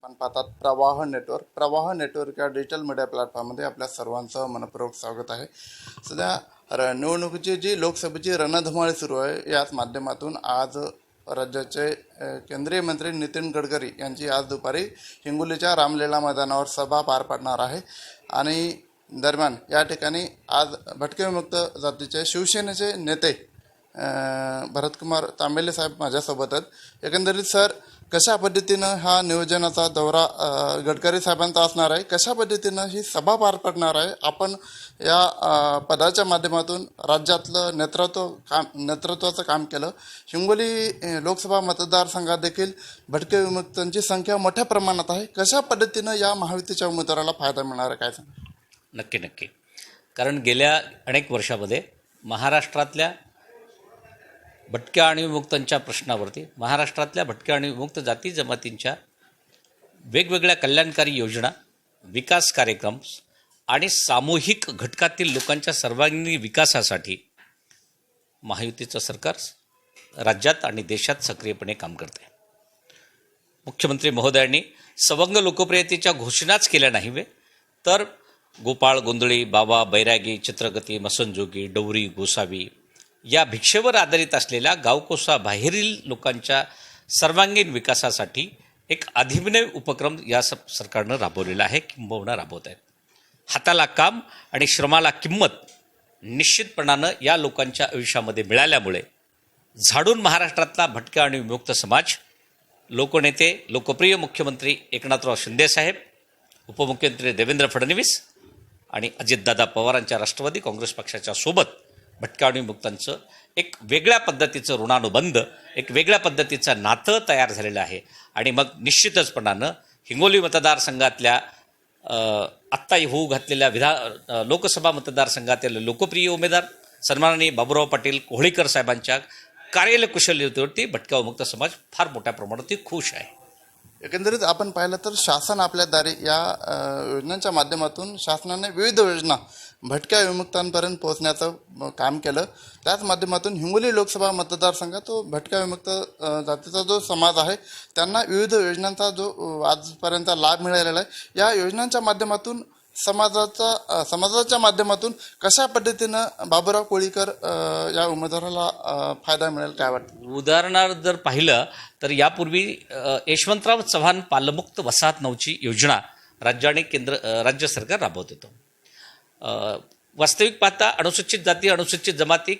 आपण पाहतात प्रवाह नेटवर्क या डिजिटल मीडिया प्लॅटफॉर्ममध्ये आपल्या सर्वांचं मनपूर्वक स्वागत आहे. सध्या निवडणुकीची जी लोकसभेची रणधुमाळी सुरू आहे, याच माध्यमातून आज राज्याचे केंद्रीय मंत्री नितीन गडकरी यांची आज दुपारी हिंगोलीच्या रामलीला मैदानावर सभा पार पडणार आहे. आणि दरम्यान या ठिकाणी आज भटके विमुक्त जातीचे शिवसेनेचे नेते भरतकुमार तांबेले साहेब माझ्यासोबत आहेत. एकंदरीत सर, कशा पद्धतीनं हा नियोजनाचा दौरा गडकरी साहेबांचा असणार आहे, कशा पद्धतीनं ही सभा पार पडणार आहे, आपण या पदाच्या माध्यमातून राज्यातलं नेतृत्वाचं काम केलं. हिंगोली लोकसभा मतदारसंघात देखील भटके विमुक्तांची संख्या मोठ्या प्रमाणात आहे. कशा पद्धतीनं या महायुतीच्या उमेदवाराला फायदा मिळणार आहे, काय सांगा? नक्की. कारण गेल्या अनेक वर्षामध्ये महाराष्ट्रातल्या भटक्या आणि विमुक्तांच्या प्रश्नावरती, महाराष्ट्रातल्या भटक्या आणि विमुक्त जाती जमातींच्या वेगवेगळ्या कल्याणकारी योजना, विकास कार्यक्रम आणि सामूहिक घटकातील लोकांच्या सर्वांगीण विकासासाठी महायुतीचं सरकार राज्यात आणि देशात सक्रियपणे काम करते. मुख्यमंत्री महोदयांनी सवंग लोकप्रियतेच्या घोषणाच केल्या नाही, तर गोपाळ, गोंधळी, बाबा, बैरागी, चित्रगती, मसनजोगी, डवरी, गोसावी या भिक्षेवर आधारित असलेल्या गावकोसा बाहेरील लोकांच्या सर्वांगीण विकासासाठी एक अभिनव उपक्रम या सरकारनं राबवलेला आहे, किंबहुना राबवत आहेत. हाताला काम आणि श्रमाला किंमत निश्चितपणानं या लोकांच्या आयुष्यामध्ये मिळाल्यामुळे झाडून महाराष्ट्रातला भटका आणि विमुक्त समाज, लोकनेते, लोकप्रिय मुख्यमंत्री एकनाथराव शिंदेसाहेब, उपमुख्यमंत्री देवेंद्र फडणवीस आणि अजितदादा पवारांच्या राष्ट्रवादी काँग्रेस पक्षाच्या सोबत भटक्या आणि विमुक्तांचं एक वेगळ्या पद्धतीचं ऋणानुबंध, एक वेगळ्या पद्धतीचं नातं तयार झालेलं आहे. आणि मग निश्चितचपणानं हिंगोली मतदारसंघातल्या आत्ता होऊ घातलेल्या लोकसभा मतदारसंघातील लोकप्रिय उमेदवार सन्माननीय बाबूराव पाटील कोहळीकर साहेबांच्या कार्यकुशलतेवरती भटक्या विमुक्त समाज फार मोठ्या प्रमाणात खुश आहे. एकंदरीत आपण पाहिलं तर शासन आपल्या दारी या योजनांच्या माध्यमातून शासनाने विविध योजना भटक्या विमुक्तांपर्यंत पोहोचण्याचं काम केलं. त्याच माध्यमातून हिंगोली लोकसभा मतदारसंघात तो भटक्या विमुक्त जातीचा जो समाज आहे त्यांना विविध योजनांचा जो आजपर्यंत लाभ मिळालेला आहे. या योजनांच्या माध्यमातून समाजाच्या माध्यमातून कशा पद्धतीनं बाबूराव कोळीकर या उमेदवाराला फायदा मिळेल, काय वाटतं? उदाहरणार्थ जर पाहिलं तर यापूर्वी यशवंतराव चव्हाण पालमुक्त वसाहत नऊची योजना राज्य सरकार राबवत होतं. वास्तविक पाहता अनुसूचित जाती, अनुसूचित जमाती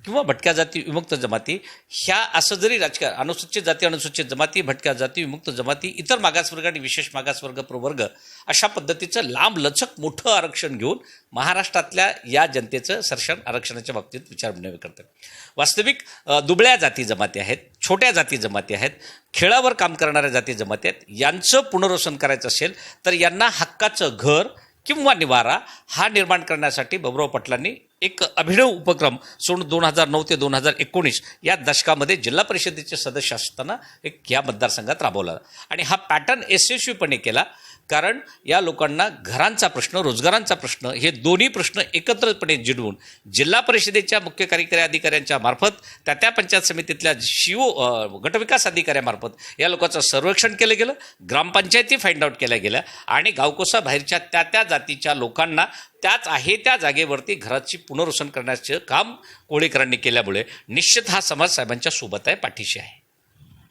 किंवा भटक्या जाती, विमुक्त जमाती ह्या असं जरी राजकारण, अनुसूचित जाती, अनुसूचित जमाती, भटक्या जाती, विमुक्त जमाती, इतर मागासवर्ग आणि विशेष मागासवर्ग प्रवर्ग अशा पद्धतीचं लांब लचक मोठं आरक्षण घेऊन महाराष्ट्रातल्या या जनतेचं सरसण आरक्षणाच्या बाबतीत विचारविनिमय करतात. वास्तविक दुबळ्या जाती जमाती आहेत, छोट्या जाती जमाती आहेत, खेळावर काम करणाऱ्या जाती जमाती आहेत. यांचं पुनर्वसन करायचं असेल तर यांना हक्काचं घर किंवा निवारा हा निर्माण करण्यासाठी बाबूराव पाटलांनी एक अभिनव उपक्रम 2009 ते 2019 या दशकामध्ये जिल्हा परिषदेचे सदस्य असताना या मतदारसंघात राबवला आणि हा पॅटर्न यशस्वीपणे केला. कारण या लोकांना घरांचा प्रश्न, रोजगारांचा प्रश्न हे दोन्ही प्रश्न एकत्रितपणे जिडवून जिल्हा परिषदेच्या मुख्य कार्यकारी अधिकाऱ्यांच्या मार्फत, त्या पंचायत समितीतल्या गटविकास अधिकाऱ्यामार्फत या लोकांचं सर्वेक्षण केलं गेलं, ग्रामपंचायती फाइंड आउट केल्या गेल्या आणि गावकोसा बाहेरच्या त्या जातीच्या लोकांना त्याच आहे त्या जागेवरती घराची पुनर्वसन करण्याचं काम कोळीकरांनी केल्यामुळे निश्चित हा समाज साहेबांच्या सोबत आहे, पाठीशी आहे.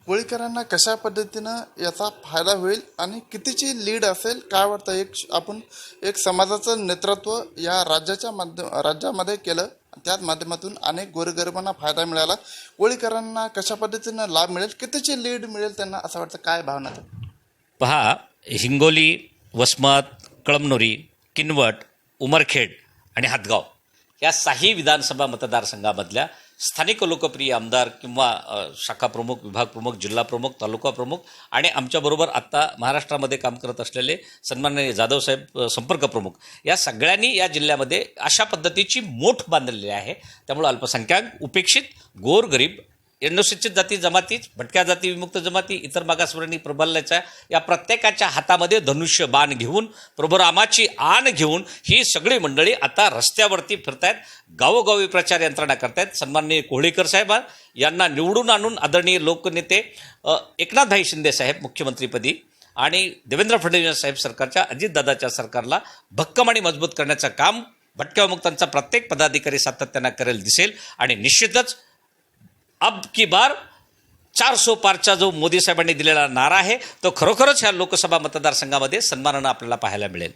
कोळीकरांना कशा पद्धतीनं याचा फायदा होईल आणि कितीची लीड असेल, काय वाटतं? आपण एक समाजाचं नेतृत्व या राज्यामध्ये केलं, त्याच माध्यमातून अनेक गोरगरिबांना फायदा मिळाला. कोळीकरांना कशा पद्धतीनं लाभ मिळेल, कितीची लीड मिळेल त्यांना, असं वाटतं? काय भावना? पहा, हिंगोली, वसमत, कळमनुरी, किनवट, उमरखेड आणि हातगाव या 6 विधानसभा मतदारसंघामधल्या स्थानिक लोकप्रिय आमदार किंवा शाखा प्रमुख, विभाग प्रमुख, जिल्हा प्रमुख, तालुका प्रमुख आणि आमच्याबरोबर आत्ता महाराष्ट्रामध्ये काम करत असलेले सन्माननीय जाधव साहेब संपर्क प्रमुख, या सगळ्यांनी या जिल्ह्यामध्ये अशा पद्धतीची मोठ बांधलेली आहे. त्यामुळे अल्पसंख्याक, उपेक्षित, गोरगरीब, अनुसूचित जाती जमाती, भटक्या जाती, विमुक्त जमाती, इतर मागासवर्गीय प्रबल्याच्या या प्रत्येकाच्या हातामध्ये धनुष्य बाण घेऊन, प्रभुरामाची आण घेऊन ही सगळी मंडळी आता रस्त्यावरती फिरतायत, गावोगावी प्रचार यंत्रणा करतायत. सन्माननीय कोहळीकर साहेब यांना निवडून आणून आदरणीय लोकनेते एकनाथभाई शिंदे साहेब मुख्यमंत्रीपदी आणि देवेंद्र फडणवीस साहेब सरकारच्या अजितदादाच्या सरकारला भक्कम आणि मजबूत करण्याचं काम भटक्या विमुक्तांचा प्रत्येक पदाधिकारी सातत्यानं करेल दिसेल. आणि निश्चितच अब की बार 400 पारचा जो मोदी साहेबांनी दिलेला नारा आहे तो खरोखरच ह्या लोकसभा मतदारसंघामध्ये सन्मानानं आपल्याला पाहायला मिळेल.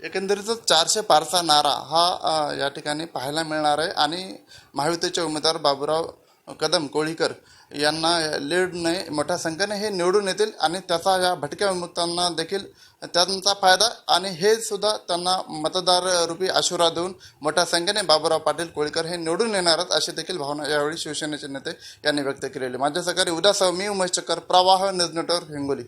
एकंदरीतच 400 पारचा नारा हा या ठिकाणी पाहायला मिळणार आहे आणि महायुतीचे उमेदवार बाबूराव कदम कोळीकर यांना लीडने मोठ्या संख्येने हे निवडून येतील आणि त्याचा या भटक्या विमुक्तांना देखील त्यांचा फायदा आणि हे सुद्धा त्यांना मतदार रूपी आशीर्वाद देऊन मोठ्या संख्येने बाबूराव पाटील कोळीकर हे निवडून येणार आहेत अशी देखील भावना यावेळी शिवसेनेचे नेते यांनी व्यक्त केलेली. माझ्या सहकारी उद्यासह मी उमेश चक्कर, प्रवाह न्यूज नेटवर्क, हिंगोली.